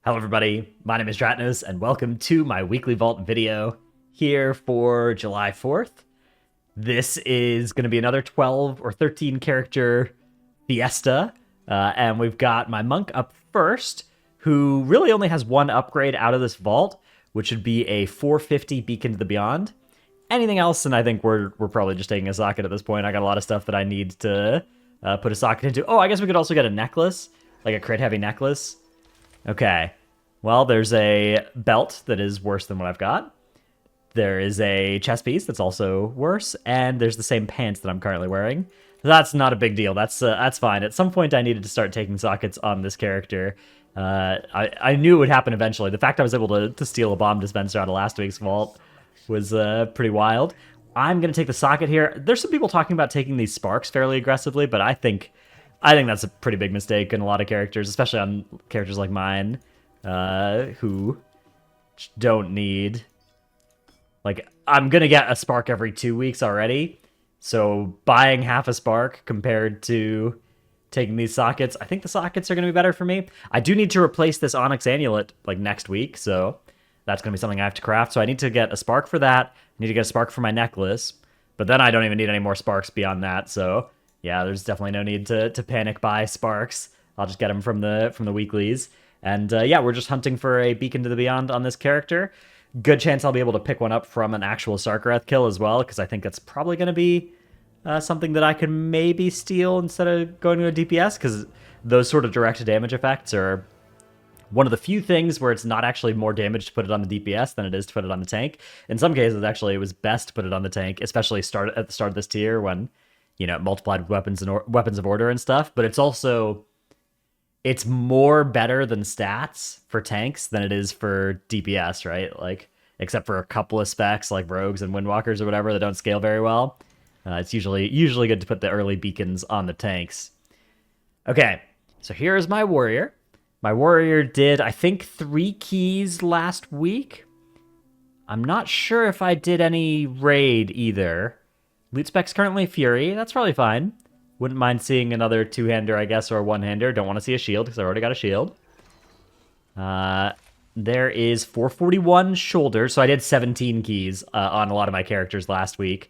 Hello everybody, my name is Dratnos, and welcome to my weekly vault video here for July 4th. This is going to be another 12 or 13 character fiesta, and we've got my monk up first, who really only has one upgrade out of this vault, which would be a 450 Beacon to the Beyond. Anything else, and I think we're probably just taking a socket at this point. I got a lot of stuff that I need to put a socket into. Oh, I guess we could also get a necklace, like a crit heavy necklace. Okay, well, there's a belt that is worse than what I've got. There is a chest piece that's also worse, and there's the same pants that I'm currently wearing. That's not a big deal. That's fine. At some point, I needed to start taking sockets on this character. I knew it would happen eventually. The fact I was able to steal a bomb dispenser out of last week's vault was pretty wild. I'm going to take the socket here. There's some people talking about taking these sparks fairly aggressively, but I think that's a pretty big mistake in a lot of characters, especially on characters like mine, who don't need... Like, I'm going to get a spark every 2 weeks already, so buying half a spark compared to taking these sockets, I think the sockets are going to be better for me. I do need to replace this Onyx Amulet, like, next week, so that's going to be something I have to craft. So I need to get a spark for that. I need to get a spark for my necklace, but then I don't even need any more sparks beyond that, so... Yeah, there's definitely no need to panic buy sparks. I'll just get them from the weeklies. And yeah, we're just hunting for a Beacon to the Beyond on this character. Good chance I'll be able to pick one up from an actual Sarkareth kill as well, because I think that's probably going to be something that I can maybe steal instead of going to a DPS, because those sort of direct damage effects are one of the few things where it's not actually more damage to put it on the DPS than it is to put it on the tank. In some cases, actually, it was best to put it on the tank, especially at the start of this tier when... you know, multiplied weapons and weapons of order and stuff, but it's more better than stats for tanks than it is for DPS, right? Like, except for a couple of specs like rogues and windwalkers or whatever that don't scale very well. It's usually good to put the early beacons on the tanks. Okay, so here's my warrior. My warrior did, I think, 3 keys last week. I'm not sure if I did any raid either. Loot spec's currently Fury. That's probably fine. Wouldn't mind seeing another 2-hander, I guess, or a 1-hander. Don't want to see a shield, because I already got a shield. There is 441 shoulders. So I did 17 keys on a lot of my characters last week.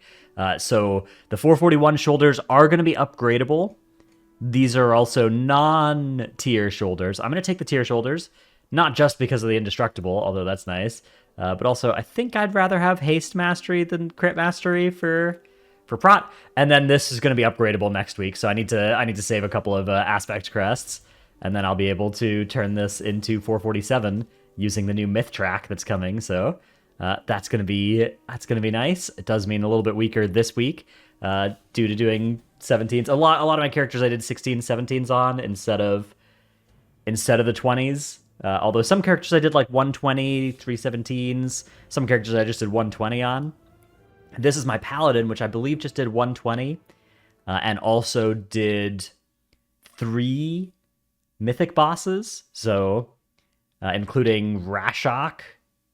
So the 441 shoulders are going to be upgradable. These are also non-tier shoulders. I'm going to take the tier shoulders, not just because of the indestructible, although that's nice. But also, I think I'd rather have haste mastery than crit mastery for prot, and then this is going to be upgradable next week, so I need to save a couple of aspect crests, and then I'll be able to turn this into 447 using the new myth track that's coming. So that's gonna be nice. It does mean a little bit weaker this week due to doing 17s. A lot of my characters I did 16s, 17s on instead of the 20s. Although some characters I did like 120, 317s. Some characters I just did 120 on. This is my Paladin, which I believe just did 120, and also did 3 Mythic bosses, so including Rashok.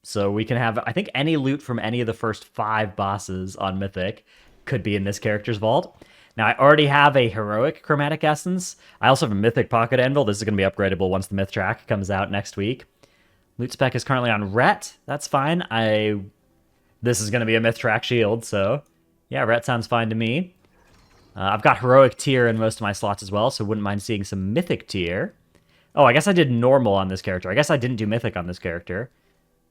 So we can have, I think, any loot from any of the first 5 bosses on Mythic could be in this character's vault. Now, I already have a Heroic Chromatic Essence. I also have a Mythic Pocket Anvil. This is going to be upgradable once the Myth Track comes out next week. Loot spec is currently on Ret. That's fine. This is going to be a Myth Track shield, so yeah, Ret sounds fine to me. I've got Heroic tier in most of my slots as well, so wouldn't mind seeing some Mythic tier. Oh, I guess I did normal on this character. I guess I didn't do Mythic on this character.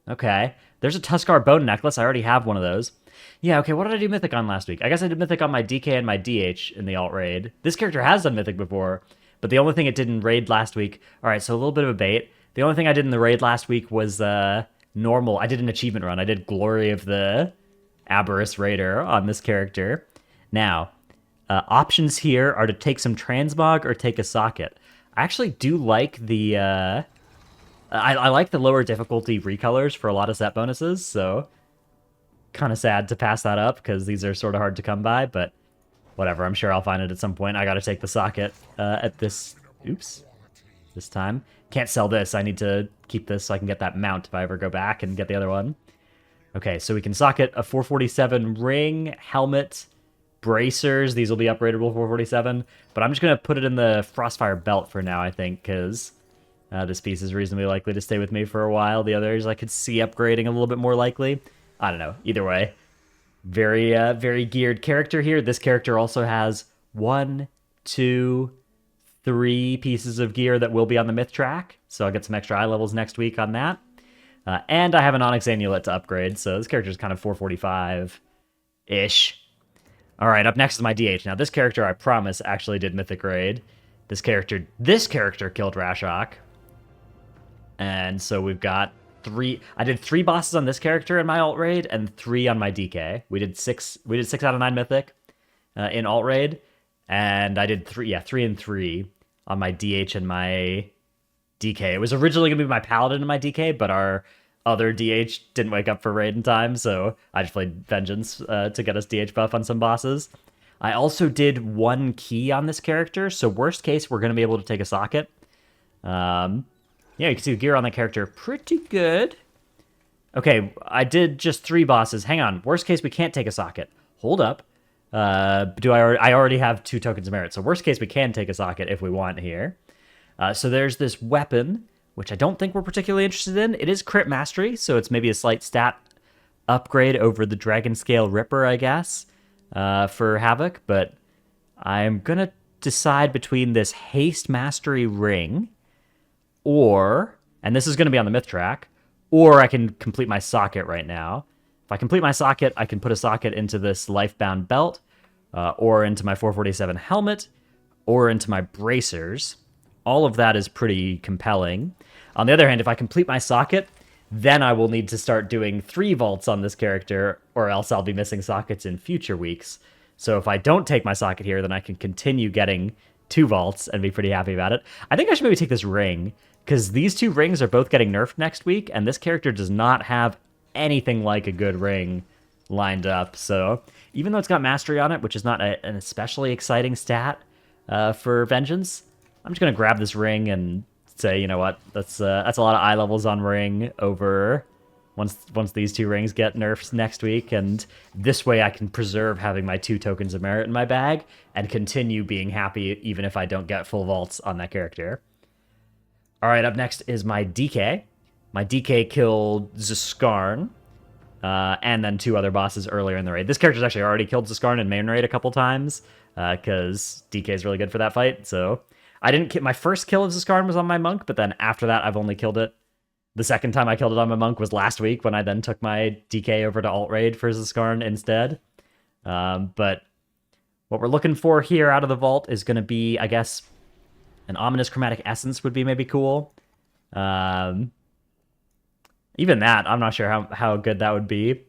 Okay. There's a Tuskar Bone Necklace. I already have one of those. Yeah, okay, what did I do Mythic on last week? I guess I did Mythic on my DK and my DH in the alt raid. This character has done Mythic before, but the only thing it did in raid last week... Alright, so a little bit of a bait. The only thing I did in the raid last week was... normal. I did an achievement run. I did Glory of the Aberrus Raider on this character. Now, options here are to take some transmog or take a socket. I actually do like the... I like the lower difficulty recolors for a lot of set bonuses, so kind of sad to pass that up because these are sort of hard to come by, but whatever. I'm sure I'll find it at some point. I got to take the socket at this... Oops. This time. Can't sell this. I need to keep this so I can get that mount if I ever go back and get the other one. Okay, so we can socket a 447 ring, helmet, bracers. These will be upgradable 447, but I'm just going to put it in the Frostfire belt for now, I think, because This piece is reasonably likely to stay with me for a while. The others I could see upgrading a little bit more likely. I don't know. Either way, very geared character here. This character also has 1, 2, 3 pieces of gear that will be on the myth track, so I'll get some extra eye levels next week on that. And I have an Onyx Amulet to upgrade, so this character is kind of 445-ish. All right, up next is my DH. Now, this character, I promise, actually did Mythic Raid. This character killed Rashok. And so we've got 3... I did 3 bosses on this character in my alt raid, and 3 on my DK. We did 6 out of 9 Mythic in alt raid, and I did 3 and 3 on my DH and my DK. It was originally going to be my Paladin and my DK, but our other DH didn't wake up for raid in time, so I just played Vengeance to get us DH buff on some bosses. I also did 1 key on this character, so worst case, we're going to be able to take a socket. Yeah, you can see the gear on that character pretty good. Okay, I did just 3 bosses. Hang on, worst case, we can't take a socket. Hold up. I already have 2 tokens of merit, so worst case, we can take a socket if we want here. So there's this weapon, which I don't think we're particularly interested in. It is crit mastery, so it's maybe a slight stat upgrade over the Dragon Scale Ripper, I guess, for Havoc. But I'm going to decide between this haste mastery ring or, and this is going to be on the myth track, or I can complete my socket right now. If I complete my socket, I can put a socket into this Lifebound belt, or into my 447 helmet, or into my bracers. All of that is pretty compelling. On the other hand, if I complete my socket, then I will need to start doing 3 vaults on this character, or else I'll be missing sockets in future weeks. So if I don't take my socket here, then I can continue getting 2 vaults and be pretty happy about it. I think I should maybe take this ring, because these 2 rings are both getting nerfed next week, and this character does not have anything like a good ring lined up. So even though it's got mastery on it, which is not an especially exciting stat for Vengeance, I'm just going to grab this ring and say, you know what, that's a lot of eye levels on ring over once these 2 rings get nerfed next week, and this way I can preserve having my 2 tokens of merit in my bag and continue being happy even if I don't get full vaults on that character. All right, up next is my DK. My DK killed Ziskarn, and then 2 other bosses earlier in the raid. This character's actually already killed Ziskarn in main raid a couple times, because DK is really good for that fight, so... I didn't my first kill of Ziskarn was on my monk, but then after that, I've only killed it. The second time I killed it on my monk was last week when I then took my DK over to alt raid for Ziskarn instead. But what we're looking for here out of the vault is going to be, I guess, an Ominous Chromatic Essence would be maybe cool. Even that, I'm not sure how good that would be.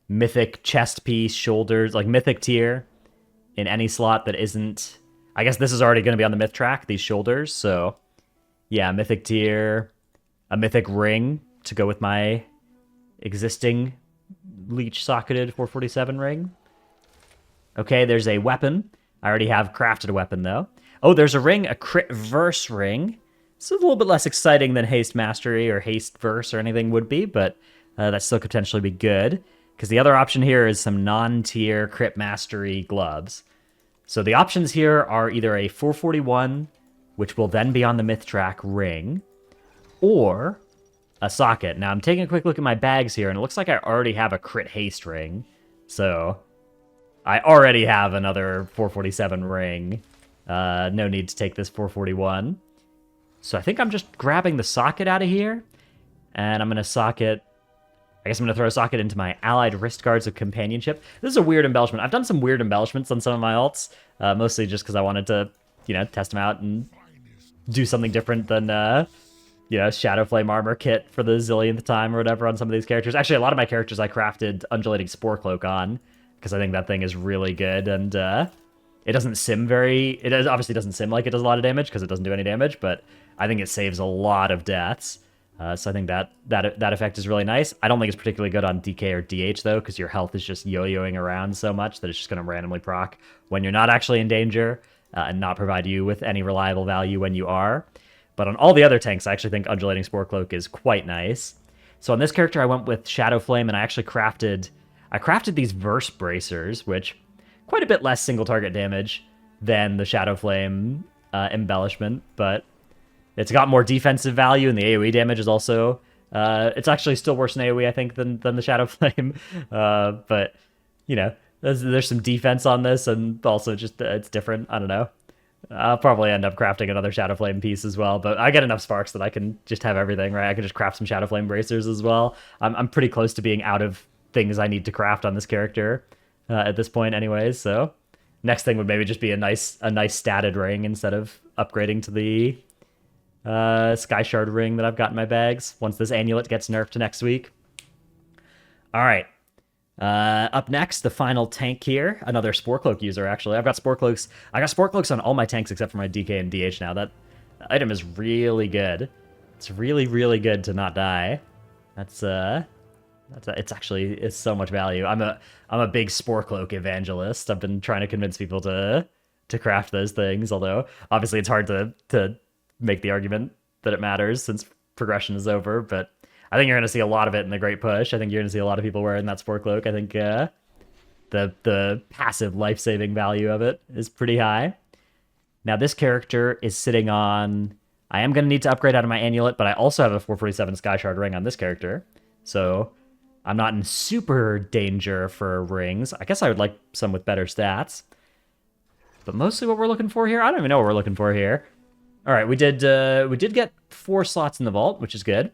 Mythic chest piece, shoulders, like Mythic tier in any slot that isn't... I guess this is already going to be on the myth track, these shoulders, so yeah, Mythic tier, a Mythic ring to go with my existing leech-socketed 447 ring. Okay, there's a weapon. I already have crafted a weapon, though. Oh, there's a ring, a crit verse ring. It's a little bit less exciting than haste mastery or haste verse or anything would be, but that still could potentially be good, because the other option here is some non-tier crit mastery gloves. So the options here are either a 441, which will then be on the myth track ring, or a socket. Now I'm taking a quick look at my bags here, and it looks like I already have a crit haste ring. So I already have another 447 ring. No need to take this 441. So I think I'm just grabbing the socket out of here, and I'm going to socket... I guess I'm going to throw a socket into my Allied Wrist Guards of Companionship. This is a weird embellishment. I've done some weird embellishments on some of my alts, mostly just because I wanted to, test them out and do something different than, Shadow Flame Armor kit for the zillionth time or whatever on some of these characters. Actually, a lot of my characters I crafted Undulating Spore Cloak on, because I think that thing is really good, and it doesn't sim it obviously doesn't sim like it does a lot of damage, because it doesn't do any damage, but I think it saves a lot of deaths. So I think that effect is really nice. I don't think it's particularly good on DK or DH, though, because your health is just yo-yoing around so much that it's just going to randomly proc when you're not actually in danger, and not provide you with any reliable value when you are. But on all the other tanks, I actually think Undulating Spore Cloak is quite nice. So on this character, I went with Shadow Flame, and I actually crafted these Verse Bracers, which quite a bit less single target damage than the Shadow Flame embellishment, but It's got more defensive value, and the AoE damage is also... it's actually still worse in AoE, I think, than the Shadow Flame. But, you know, there's some defense on this, and also just it's different. I don't know. I'll probably end up crafting another Shadow Flame piece as well, but I get enough sparks that I can just have everything, right? I can just craft some Shadow Flame bracers as well. I'm pretty close to being out of things I need to craft on this character at this point anyways, so next thing would maybe just be a nice statted ring instead of upgrading to the Sky Shard ring that I've got in my bags once this Amulet gets nerfed to next week. All right. Up next, the final tank here. Another Spore Cloak user, actually. I've got Spore Cloaks. I got Spore Cloaks on all my tanks except for my DK and DH now. That item is really good. It's really, really good to not die. It's so much value. I'm a big Spore Cloak evangelist. I've been trying to convince people to craft those things, although obviously it's hard to make the argument that it matters since progression is over, but I think you're going to see a lot of it in the Great Push. I think you're going to see a lot of people wearing that Spore Cloak. I think the passive life-saving value of it is pretty high. Now, this character is sitting on... I am going to need to upgrade out of my Amulet, but I also have a 447 Sky Shard ring on this character. So I'm not in super danger for rings. I guess I would like some with better stats. But mostly what we're looking for here... I don't even know what we're looking for here. All right, we did get 4 slots in the vault, which is good.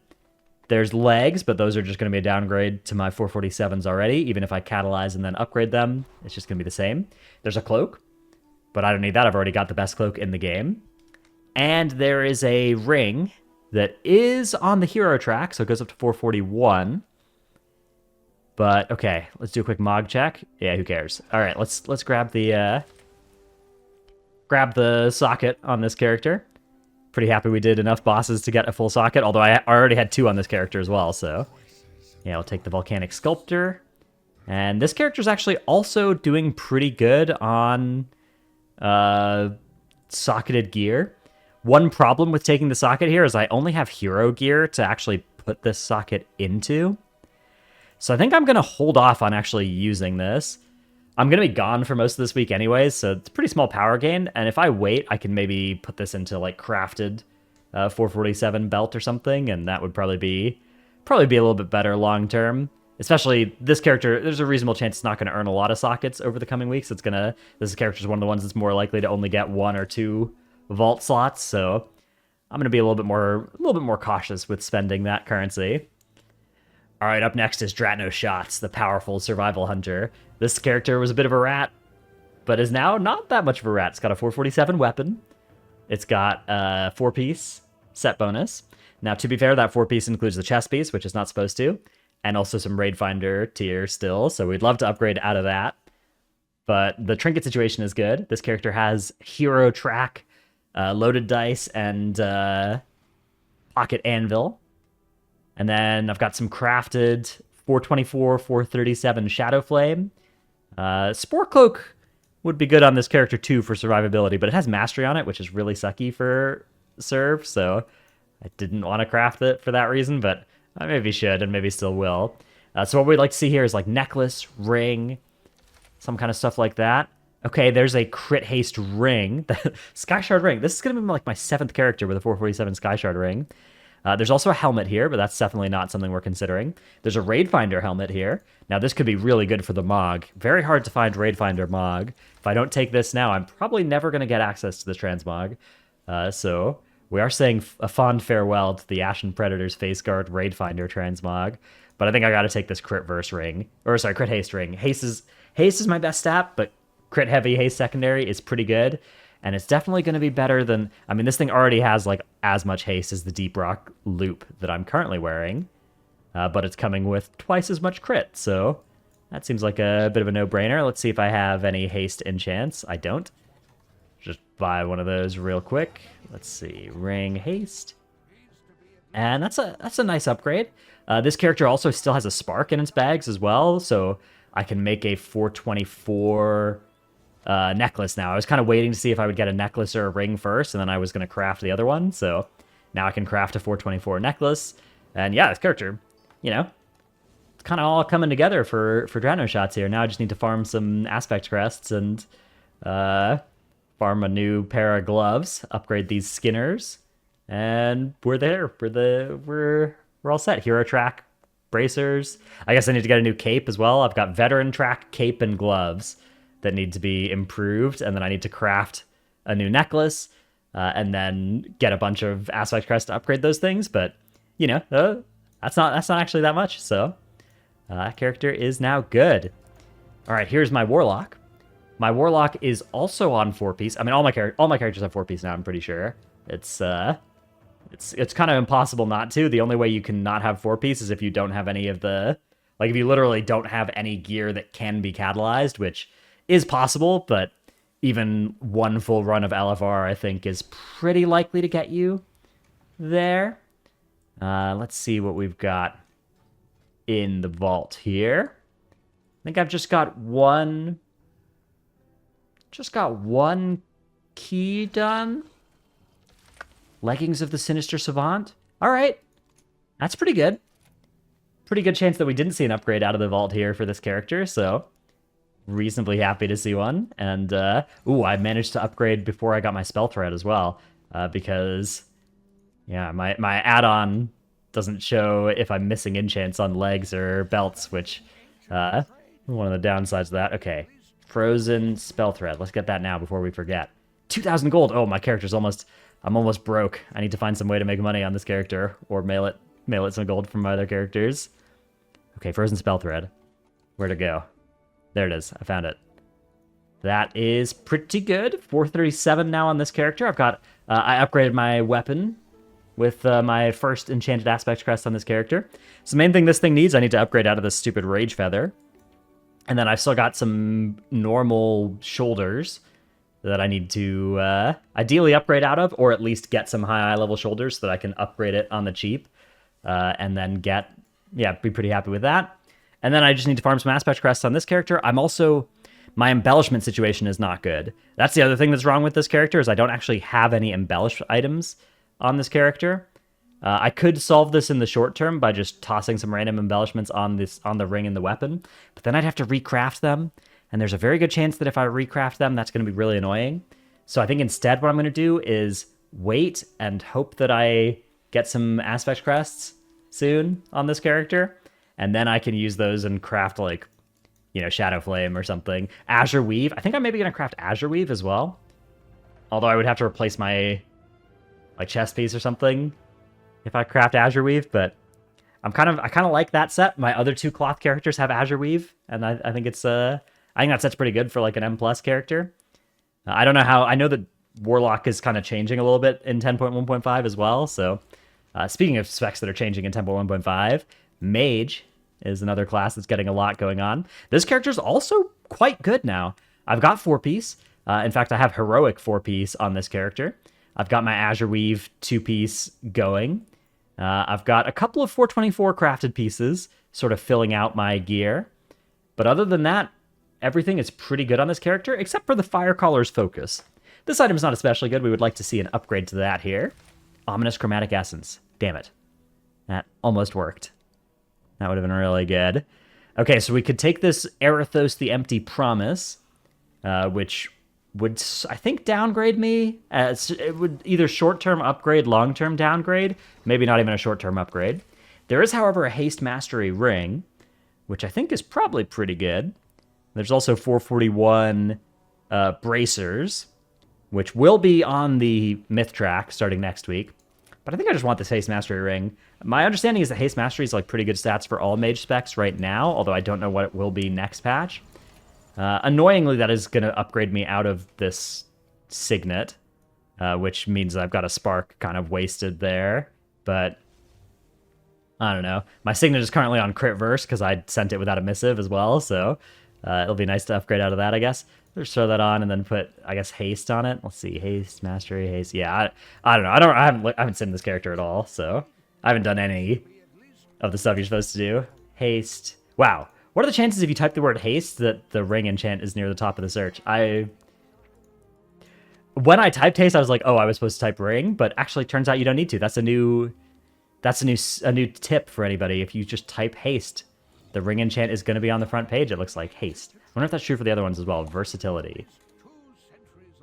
There's legs, but those are just going to be a downgrade to my 447s already. Even if I catalyze and then upgrade them, it's just going to be the same. There's a cloak, but I don't need that. I've already got the best cloak in the game. And there is a ring that is on the hero track, so it goes up to 441. But, okay, let's do a quick Mog check. Yeah, who cares? All right, let's grab the socket on this character. Pretty happy we did enough bosses to get a full socket, although I already had 2 on this character as well, so... Yeah, I'll take the Volcanic Sculptor. And this character's actually also doing pretty good on socketed gear. One problem with taking the socket here is I only have hero gear to actually put this socket into. So I think I'm going to hold off on actually using this. I'm going to be gone for most of this week anyways, so it's a pretty small power gain, and if I wait, I can maybe put this into, like, crafted 447 belt or something, and that would probably be a little bit better long-term. Especially this character, there's a reasonable chance it's not going to earn a lot of sockets over the coming weeks. This character's one of the ones that's more likely to only get 1 or 2 vault slots, so I'm going to be a little bit more cautious with spending that currency. All right, up next is Dratnos Shots, the powerful survival hunter. This character was a bit of a rat, but is now not that much of a rat. It's got a 447 weapon. It's got a 4-piece set bonus. Now, to be fair, that 4-piece includes the chest piece, which is not supposed to, and also some Raid Finder tier still, so we'd love to upgrade out of that. But the trinket situation is good. This character has hero track, loaded dice, and pocket anvil. And then I've got some crafted 424, 437 Shadow Flame. Spore Cloak would be good on this character too for survivability, but it has Mastery on it, which is really sucky for serve, so I didn't want to craft it for that reason, but I maybe should and maybe still will. So what we'd like to see here is like necklace, ring, some kind of stuff like that. Okay, there's a crit haste ring. Sky Shard ring. This is going to be like my 7th character with a 447 Sky Shard ring. There's also a helmet here, but that's definitely not something we're considering. There's a Raid Finder helmet here. Now, this could be really good for the Mog. Very hard to find Raid Finder Mog. If I don't take this now, I'm probably never going to get access to the Transmog. So we are saying a fond farewell to the Ashen Predator's Face Guard Raid Finder Transmog. But I think I got to take this Crit Verse ring. Or, sorry, Crit Haste ring. Haste is my best stat, but Crit Heavy Haste Secondary is pretty good. And it's definitely going to be better than... I mean, this thing already has, like, as much haste as the Deep Rock loop that I'm currently wearing. But it's coming with twice as much crit, so that seems like a bit of a no-brainer. Let's see if I have any haste enchants. I don't. Just buy one of those real quick. Let's see. Ring haste. And that's a nice upgrade. This character also still has a spark in its bags as well, so I can make a 424... necklace now. I was kind of waiting to see if I would get a necklace or a ring first, and then I was going to craft the other one, so now I can craft a 424 necklace. And yeah, this character, you know, it's kind of all coming together for Dratnos Shots here. Now I just need to farm some aspect crests and farm a new pair of gloves, upgrade these skinners, And we're there. We're all set. Hero track, bracers. I guess I need to get a new cape as well. I've got veteran track, cape, and gloves that need to be improved, and then I need to craft a new necklace, and then get a bunch of aspect crests to upgrade those things. But you know, that's not actually that much. So that character is now good. All right, here's my warlock. My warlock is also on 4-piece. I mean, all my characters have 4-piece now. I'm pretty sure. It's kind of impossible not to. The only way you can not have 4-piece is if you don't have any of the, like, if you literally don't have any gear that can be catalyzed, which is possible, but even one full run of LFR, I think, is pretty likely to get you there. Let's see what we've got in the vault here. I think I've just got one key done. Leggings of the Sinister Savant. All right. That's pretty good. Pretty good chance that we didn't see an upgrade out of the vault here for this character, so reasonably happy to see one. And, ooh, I managed to upgrade before I got my spell thread as well, because, yeah, my add-on doesn't show if I'm missing enchants on legs or belts, which, one of the downsides of that. Okay, frozen spell thread. Let's get that now before we forget. 2,000 gold. Oh, my character's almost... I'm almost broke. I need to find some way to make money on this character, or mail it some gold from my other characters. Okay, frozen spell thread. Where'd it go? There it is. I found it. That is pretty good. 437 now on this character. I've got... I upgraded my weapon with my first enchanted aspect crest on this character. So the main thing this thing needs, I need to upgrade out of this stupid rage feather. And then I've still got some normal shoulders that I need to ideally upgrade out of, or at least get some high level shoulders so that I can upgrade it on the cheap, and then be pretty happy with that. And then I just need to farm some aspect crests on this character. My embellishment situation is not good. That's the other thing that's wrong with this character, is I don't actually have any embellished items on this character. I could solve this in the short term by just tossing some random embellishments on the ring and the weapon, but then I'd have to recraft them. And there's a very good chance that if I recraft them, that's going to be really annoying. So I think instead what I'm going to do is wait and hope that I get some aspect crests soon on this character. And then I can use those and craft, like, you know, Shadow Flame or something. Azure Weave. I think I'm maybe going to craft Azure Weave as well. Although I would have to replace my chest piece or something if I craft Azure Weave. But I kind of like that set. My other two cloth characters have Azure Weave. And I think it's... I think that set's pretty good for, like, an M+ character. I don't know how... I know that Warlock is kind of changing a little bit in 10.1.5 as well, so... speaking of specs that are changing in 10.1.5, Mage is another class that's getting a lot going on. This character's also quite good now. I've got 4-piece. In fact, I have Heroic 4-piece on this character. I've got my Azure Weave 2-piece going. I've got a couple of 424 crafted pieces, sort of filling out my gear. But other than that, everything is pretty good on this character, except for the Firecaller's Focus. This item is not especially good. We would like to see an upgrade to that here. Ominous Chromatic Essence. Damn it. That almost worked. That would have been really good. Okay, so we could take this Erithos the Empty Promise, which would, I think, downgrade me. It would either short-term upgrade, long-term downgrade. Maybe not even a short-term upgrade. There is, however, a Haste Mastery Ring, which I think is probably pretty good. There's also 441 bracers, which will be on the myth track starting next week. But I think I just want this Haste Mastery Ring. My understanding is that Haste Mastery is like pretty good stats for all mage specs right now, although I don't know what it will be next patch. Annoyingly, that is going to upgrade me out of this Signet, which means I've got a spark kind of wasted there. But I don't know. My Signet is currently on Crit Verse because I sent it without a missive as well, so... it'll be nice to upgrade out of that, I guess. Just throw that on and then put, I guess, Haste on it. Let's see, Haste, Mastery, Haste. Yeah, I don't know. I haven't seen this character at all, so I haven't done any of the stuff you're supposed to do. Haste. Wow. What are the chances if you type the word Haste that the ring enchant is near the top of the search? When I typed Haste, I was like, oh, I was supposed to type ring, but actually turns out you don't need to. That's a new tip for anybody. If you just type Haste, the ring enchant is going to be on the front page, it looks like. Haste. I wonder if that's true for the other ones as well. Versatility.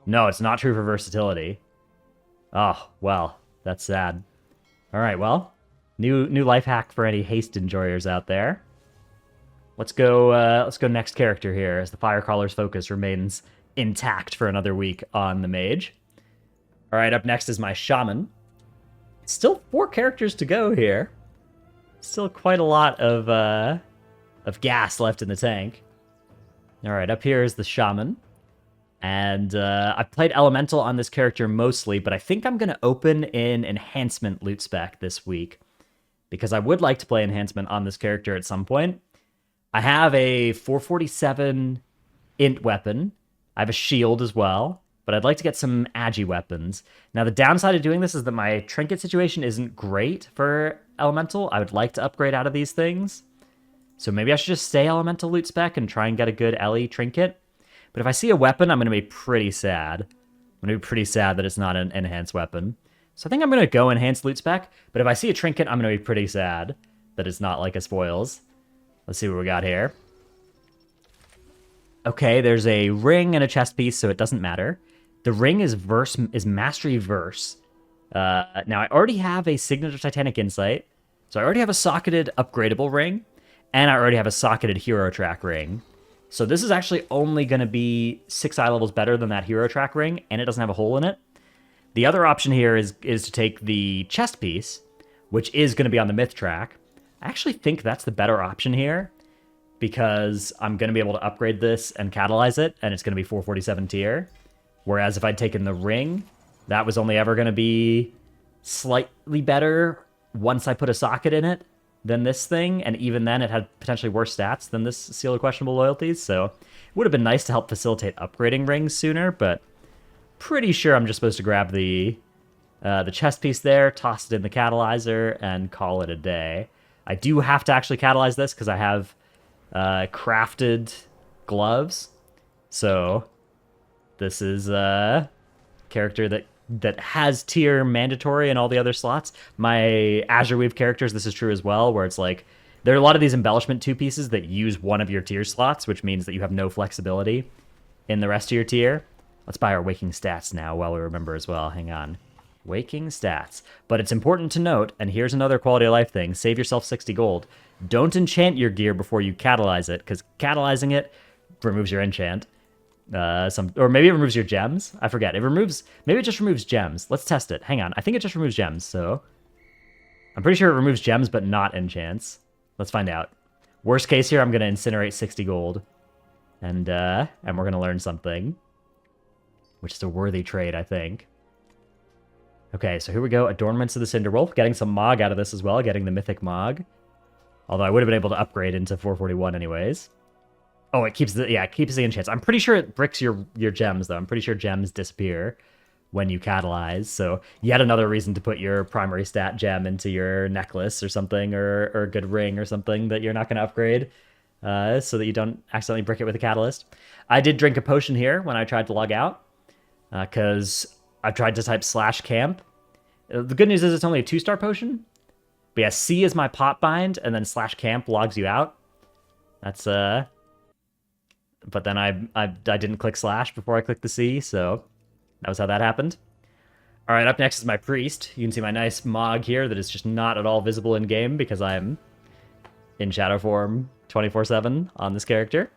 No, it's not true for versatility. Oh, well. That's sad. All right, well, new life hack for any haste enjoyers out there. Let's go next character here as the Firecaller's focus remains intact for another week on the mage. All right, up next is my shaman. Still 4 characters to go here. Still quite a lot of gas left in the tank. All right, up here is the shaman. And I've played elemental on this character mostly, but I think I'm going to open in enhancement loot spec this week because I would like to play enhancement on this character at some point. I have a 447 int weapon. I have a shield as well, but I'd like to get some agi weapons. Now, the downside of doing this is that my trinket situation isn't great for elemental. I would like to upgrade out of these things. So maybe I should just stay elemental loot spec and try and get a good Ellie trinket. But if I see a weapon, I'm going to be pretty sad. I'm going to be pretty sad that it's not an enhanced weapon. So I think I'm going to go enhanced loot spec. But if I see a trinket, I'm going to be pretty sad that it's not like a spoils. Let's see what we got here. Okay, there's a ring and a chest piece, so it doesn't matter. The ring is mastery verse. Now, I already have a signature titanic insight. So I already have a socketed upgradable ring. And I already have a socketed hero track ring. So this is actually only going to be 6 eye levels better than that hero track ring, and it doesn't have a hole in it. The other option here is to take the chest piece, which is going to be on the myth track. I actually think that's the better option here, because I'm going to be able to upgrade this and catalyze it, and it's going to be 447 tier. Whereas if I'd taken the ring, that was only ever going to be slightly better once I put a socket in it than this thing, and even then it had potentially worse stats than this Seal of Questionable Loyalties, so it would have been nice to help facilitate upgrading rings sooner, but pretty sure I'm just supposed to grab the chest piece there, toss it in the catalyzer, and call it a day. I do have to actually catalyze this because I have crafted gloves, so this is a character that has tier mandatory in all the other slots. My Azure Weave characters, this is true as well, where it's like, there are a lot of these embellishment 2 pieces that use one of your tier slots, which means that you have no flexibility in the rest of your tier. Let's buy our waking stats now while we remember as well. Hang on. Waking stats. But it's important to note, and here's another quality of life thing, save yourself 60 gold. Don't enchant your gear before you catalyze it, because catalyzing it removes your enchant. Or maybe it removes your gems. I forget. Maybe it just removes gems. Let's test it. Hang on. I think it just removes gems, so I'm pretty sure it removes gems, but not enchants. Let's find out. Worst case here, I'm going to incinerate 60 gold. And we're going to learn something. Which is a worthy trade, I think. Okay, so here we go. Adornments of the Cinderwolf. Getting some Mog out of this as well. Getting the Mythic Mog. Although I would have been able to upgrade into 441 anyways. Oh, it keeps the enchants. I'm pretty sure it bricks your gems, though. I'm pretty sure gems disappear when you catalyze. So yet another reason to put your primary stat gem into your necklace or something, or a good ring or something that you're not going to upgrade, so that you don't accidentally brick it with a catalyst. I did drink a potion here when I tried to log out, because I've tried to type /camp. The good news is it's only a 2-star potion. But yeah, C is my pot bind, and then /camp logs you out. That's But then I didn't click / before I clicked the C, so that was how that happened. All right, up next is my priest. You can see my nice Mog here that is just not at all visible in game because I'm in shadow form 24/7 on this character.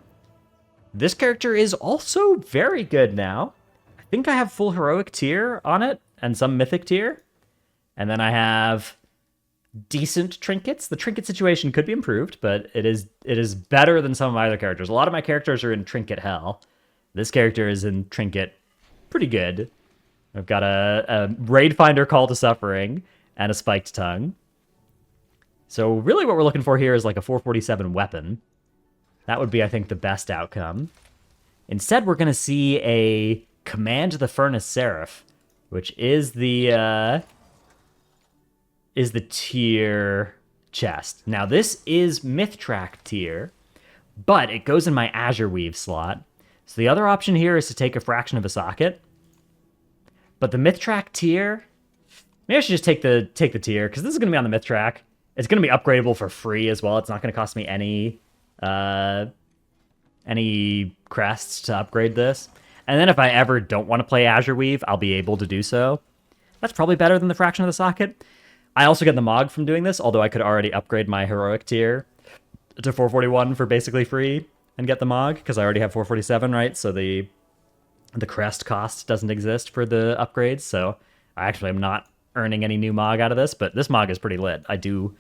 This character is also very good now. I think I have full heroic tier on it and some mythic tier. And then I have decent trinkets. The trinket situation could be improved, but it is better than some of my other characters. A lot of my characters are in trinket hell. This character is in trinket pretty good. I've got a Raid Finder Call to Suffering and a Spiked Tongue. So really what we're looking for here is like a 447 weapon. That would be, I think, the best outcome. Instead, we're going to see a Command the Furnace Seraph, which is the tier chest. Now, this is Myth Track tier, but it goes in my Azure Weave slot. So the other option here is to take a fraction of a socket. But the Myth Track tier, maybe I should just take the tier, because this is going to be on the Myth Track. It's going to be upgradable for free as well. It's not going to cost me any crests to upgrade this. And then if I ever don't want to play Azure Weave, I'll be able to do so. That's probably better than the fraction of the socket. I also get the Mog from doing this, although I could already upgrade my heroic tier to 441 for basically free and get the Mog, because I already have 447, right? So the crest cost doesn't exist for the upgrades, so I actually am not earning any new Mog out of this, but this Mog is pretty lit. I do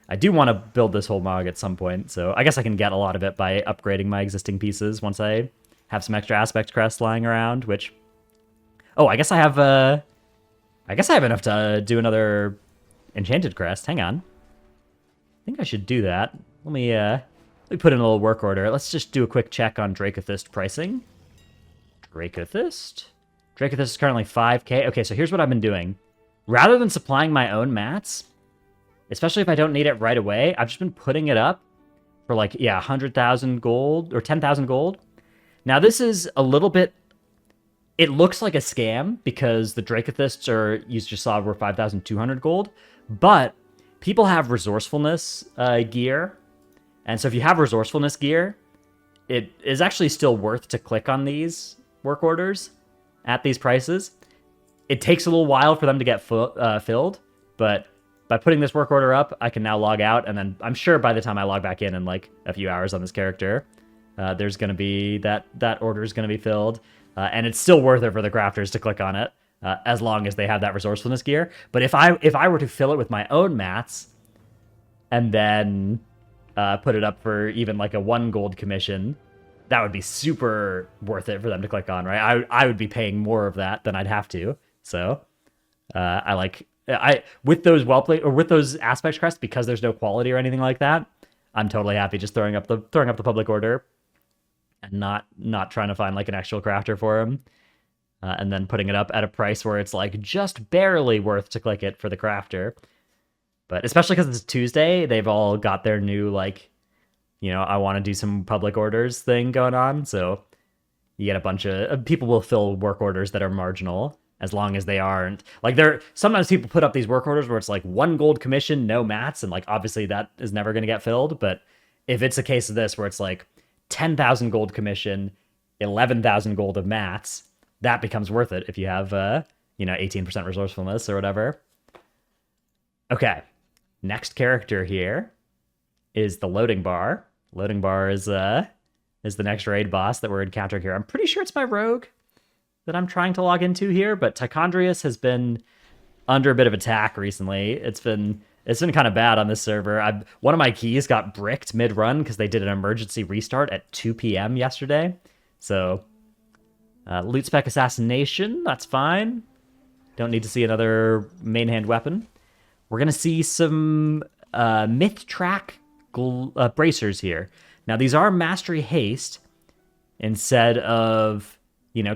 want to build this whole Mog at some point, so I guess I can get a lot of it by upgrading my existing pieces once I have some extra aspect crests lying around, which... Oh, I guess I have enough to do another enchanted crest. Hang on. I think I should do that. Let me put in a little work order. Let's just do a quick check on Dracothist pricing. Dracothist is currently 5k. Okay, so here's what I've been doing. Rather than supplying my own mats, especially if I don't need it right away, I've just been putting it up for like, yeah, 100,000 gold or 10,000 gold. Now this is a little bit... It looks like a scam because the Dracothists you just saw were 5,200 gold, but people have resourcefulness gear, and so if you have resourcefulness gear, it is actually still worth to click on these work orders at these prices. It takes a little while for them to get filled, but by putting this work order up, I can now log out, and then I'm sure by the time I log back in like a few hours on this character, there's going to be that order is going to be filled. And it's still worth it for the crafters to click on it, as long as they have that resourcefulness gear. But if I were to fill it with my own mats, and then put it up for even like a 1 gold commission, that would be super worth it for them to click on, right? I would be paying more of that than I'd have to. So with those with those aspect crests, because there's no quality or anything like that, I'm totally happy just throwing up the public order. And not trying to find like an actual crafter for him, and then putting it up at a price where it's like just barely worth to click it for the crafter. But especially because it's Tuesday, they've all got their new like, I want to do some public orders thing going on. So you get a bunch of people will fill work orders that are marginal as long as they aren't like sometimes people put up these work orders where it's like 1 gold commission, no mats, and like obviously that is never going to get filled. But if it's a case of this where it's like 10,000 gold commission, 11,000 gold of mats, that becomes worth it if you have 18% resourcefulness or whatever. Okay, next character here is the loading bar. Loading bar is the next raid boss that we're encountering here. I'm pretty sure it's my rogue that I'm trying to log into here, but Tichondrius has been under a bit of attack recently. It's been kind of bad on this server. One of my keys got bricked mid-run because they did an emergency restart at 2 p.m. yesterday. So, loot spec assassination, that's fine. Don't need to see another main hand weapon. We're going to see some myth track bracers here. Now, these are mastery haste instead of,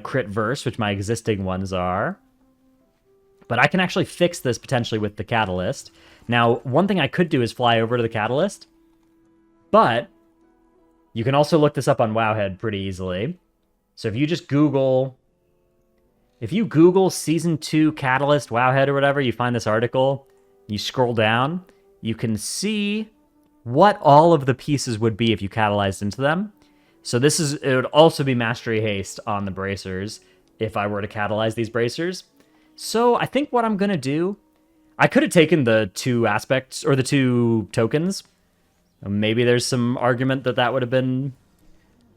crit verse, which my existing ones are. But I can actually fix this potentially with the catalyst. Now, one thing I could do is fly over to the catalyst, but you can also look this up on Wowhead pretty easily. So if you just Google Season 2 Catalyst Wowhead or whatever, you find this article, you scroll down, you can see what all of the pieces would be if you catalyzed into them. So it would also be Mastery Haste on the bracers if I were to catalyze these bracers. So I think what I'm going to do, I could have taken the 2 aspects or the 2 tokens. Maybe there's some argument that would have been,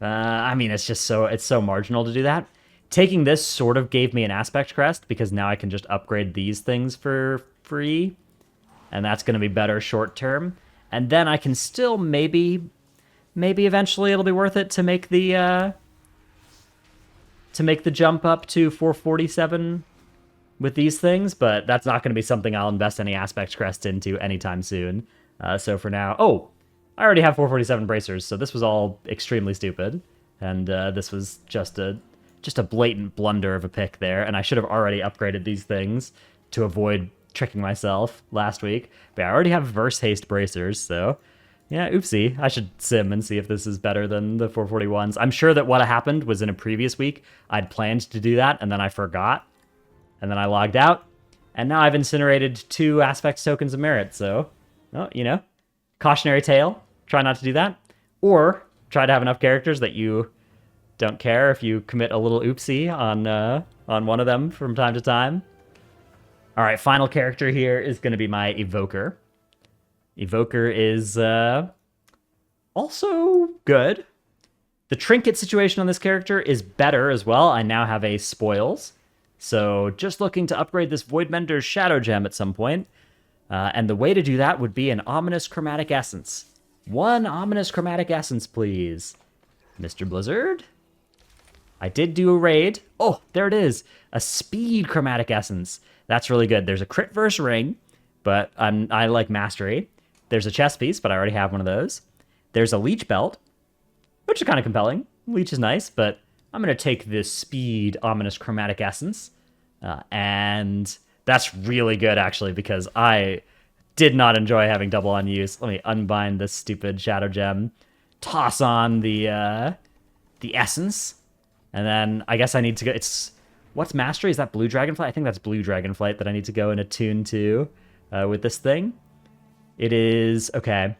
it's so marginal to do that. Taking this sort of gave me an aspect crest because now I can just upgrade these things for free. And that's going to be better short term. And then I can still maybe eventually it'll be worth it to make the jump up to 447 with these things, but that's not going to be something I'll invest any aspect crest into anytime soon. So for now, I already have 447 bracers, so this was all extremely stupid, and this was just a blatant blunder of a pick there, and I should have already upgraded these things to avoid tricking myself last week. But I already have verse haste bracers, so yeah, oopsie. I should sim and see if this is better than the 441s. I'm sure that what happened was in a previous week, I'd planned to do that, and then I forgot. And then I logged out, and now I've incinerated 2 aspect tokens of merit, so, cautionary tale, try not to do that. Or try to have enough characters that you don't care if you commit a little oopsie on one of them from time to time. All right, final character here is going to be my Evoker. Evoker is also good. The trinket situation on this character is better as well. I now have a Spoils. So just looking to upgrade this Voidmender's Shadow Gem at some point. And the way to do that would be an Ominous Chromatic Essence. One Ominous Chromatic Essence, please. Mr. Blizzard? I did do a raid. Oh, there it is. A Speed Chromatic Essence. That's really good. There's a Crit Verse Ring, but I like Mastery. There's a chest piece, but I already have one of those. There's a Leech Belt, which is kind of compelling. Leech is nice, but I'm going to take this Speed Ominous Chromatic Essence. And that's really good, actually, because I did not enjoy having double unuse. Let me unbind this stupid Shadow Gem. Toss on the Essence. And then I guess I need to go... What's Mastery? Is that Blue Dragonflight? I think that's Blue Dragonflight that I need to go and attune to with this thing. It is... Okay.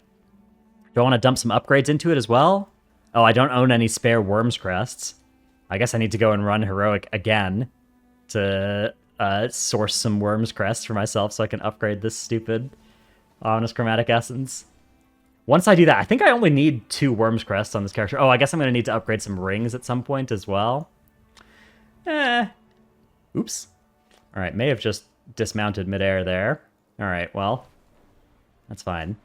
Do I want to dump some upgrades into it as well? Oh, I don't own any spare Worm's Crests. I guess I need to go and run Heroic again to source some Worm's Crests for myself so I can upgrade this stupid Ominous Chromatic Essence. Once I do that, I think I only need 2 Worm's Crests on this character. Oh, I guess I'm going to need to upgrade some rings at some point as well. Oops. All right, may have just dismounted midair there. All right, well, that's fine.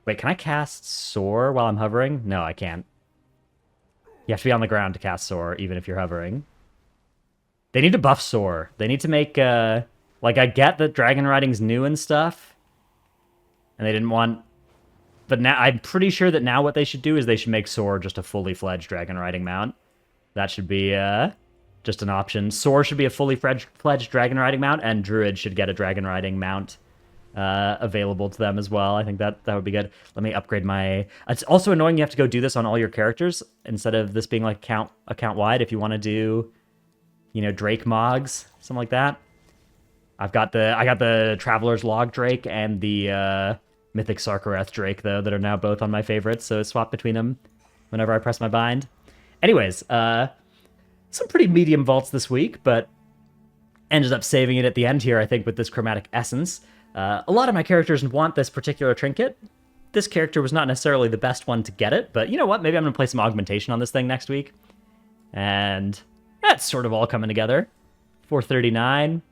Wait, can I cast Soar while I'm hovering? No, I can't. You have to be on the ground to cast Soar, even if you're hovering. They need to buff Soar. They need to make, like, I get that Dragon Riding's new and stuff, and they didn't want... But now I'm pretty sure that now what they should do is they should make Soar just a fully fledged Dragon Riding mount. That should be just an option. Soar should be a fully fledged Dragon Riding mount, and Druid should get a Dragon Riding mount available to them as well. I think that would be good. Let me upgrade my... It's also annoying you have to go do this on all your characters instead of this being like account wide. If you want to do, you know, Drake Mogs, something like that. I got the Traveler's Log Drake and the Mythic Sarkareth Drake, though, that are now both on my favorites, so swap between them whenever I press my bind. Anyways, some pretty medium vaults this week, but ended up saving it at the end here, I think, with this Chromatic Essence. A lot of my characters want this particular trinket. This character was not necessarily the best one to get it, but you know what? Maybe I'm going to play some augmentation on this thing next week. And that's sort of all coming together. 439.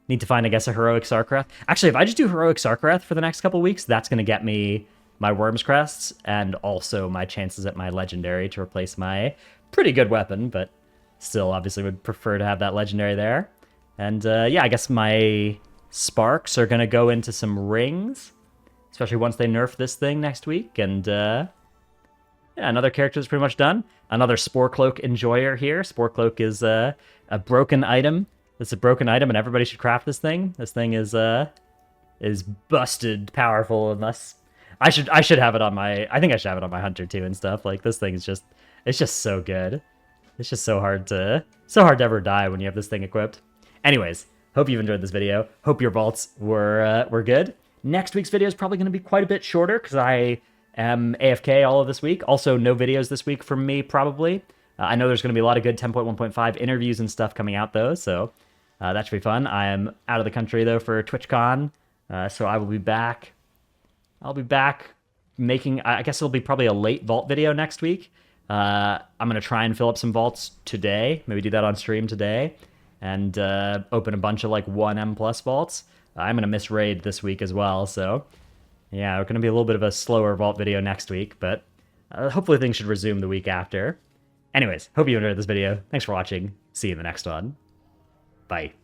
Need to find, I guess, a Heroic Sarkareth. Actually, if I just do Heroic Sarkareth for the next couple weeks, that's going to get me my Worm's Crests and also my chances at my Legendary to replace my pretty good weapon, but still obviously would prefer to have that Legendary there. And yeah, I guess my Sparks are going to go into some rings, especially once they nerf this thing next week. And yeah, another character is pretty much done. Another Spore Cloak Enjoyer here. Spore Cloak is a broken item. It's a broken item, and everybody should craft this thing. This thing is busted powerful, unless I should have it on my... I think I should have it on my Hunter too and stuff. Like, this thing is just... It's just so good. It's just so hard to ever die when you have this thing equipped. Anyways, hope you've enjoyed this video. Hope your vaults were good. Next week's video is probably going to be quite a bit shorter because I am AFK all of this week. Also, no videos this week from me, probably. I know there's going to be a lot of good 10.1.5 interviews and stuff coming out, though, so that should be fun. I am out of the country, though, for TwitchCon, so I will be back. I'll be back making... I guess it'll be probably a late vault video next week. I'm going to try and fill up some vaults today. Maybe do that on stream today. And open a bunch of, like, 1M plus vaults. I'm going to miss raid this week as well, so... Yeah, we're going to be a little bit of a slower vault video next week, but hopefully things should resume the week after. Anyways, hope you enjoyed this video. Thanks for watching. See you in the next one. Bye.